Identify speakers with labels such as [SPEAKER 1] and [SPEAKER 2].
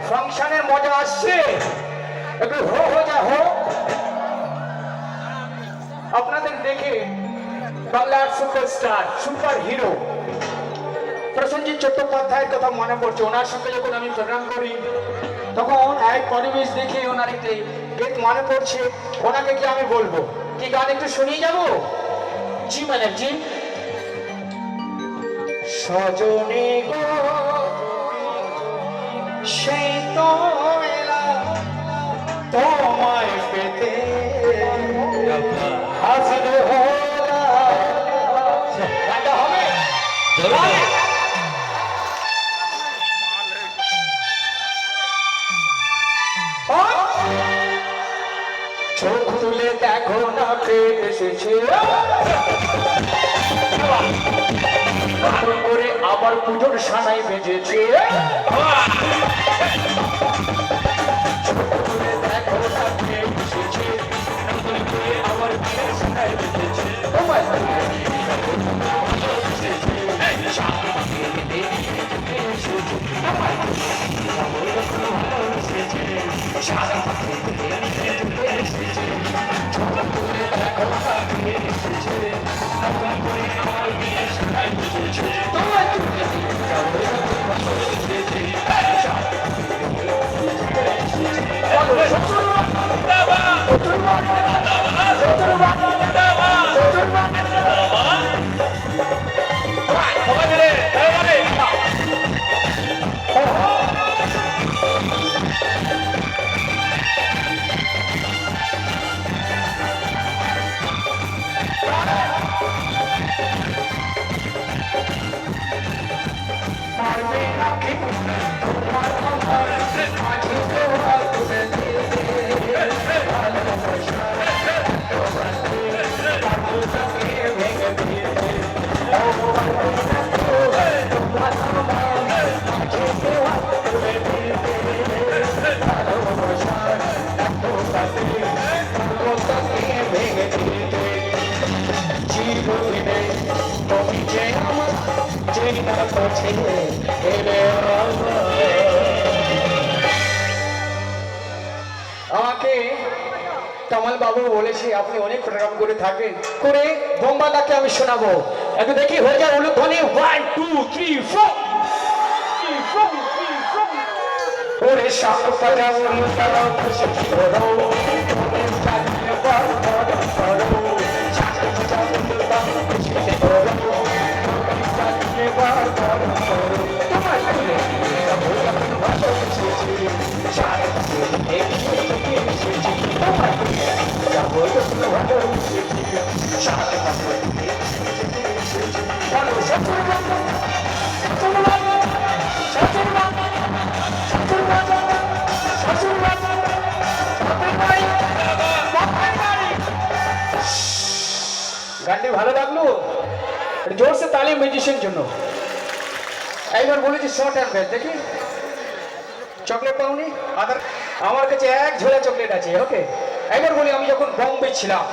[SPEAKER 1] ফাংশনের মজা আসছে, একটু হো হো যা হো। আপনাদের দেখে বাংলার সুপারস্টার সুপার হিরো প্রসেনজিৎ চট্টোপাধ্যায়ের কথা মনে পড়ছে। ওনার সঙ্গে যখন আমি প্রোগ্রাম করি তখন এক পরিবেশ দেখে ওনার একটি গীত মনে পড়ছে, ওনাকে কি আমি বলবো? কি গান একটু শুনিয়ে যাবো? জি ম্যানেজি। সজনে গো সেই তো এলা তোমায় পেতে হাজির হলাম। গানটা হবে? চোখ তুলে দেখো না পেট এসেছে করে আবার পুজোর সানাই বেজেছে। চোখ তুলে দেখো না পেট এসেছে আবার পুজোর সানাই বেজেছে। আমাকে কামাল বাবু বলেছে আপনি অনেক প্রোগ্রাম করে থাকেন, করে বোম্বাদাকে আমি শোনাবো। একটু দেখি হয়ে যায় উলুধ্বনি। 1 2 3 4। ওরে শাক পাজা উলুধ্বনি খুশি করো গানটি ভালো লাগলো? জোরসে তালি মিউজিশিয়ান জন্য। একবার বলেছি শর্ট অ্যান্ড বেস্ট। দেখি চকলেট পাওনি? আমার কাছে এক ঝোলা চকলেট আছে। ওকে, একবার বলি আমি যখন বম্বে ছিলাম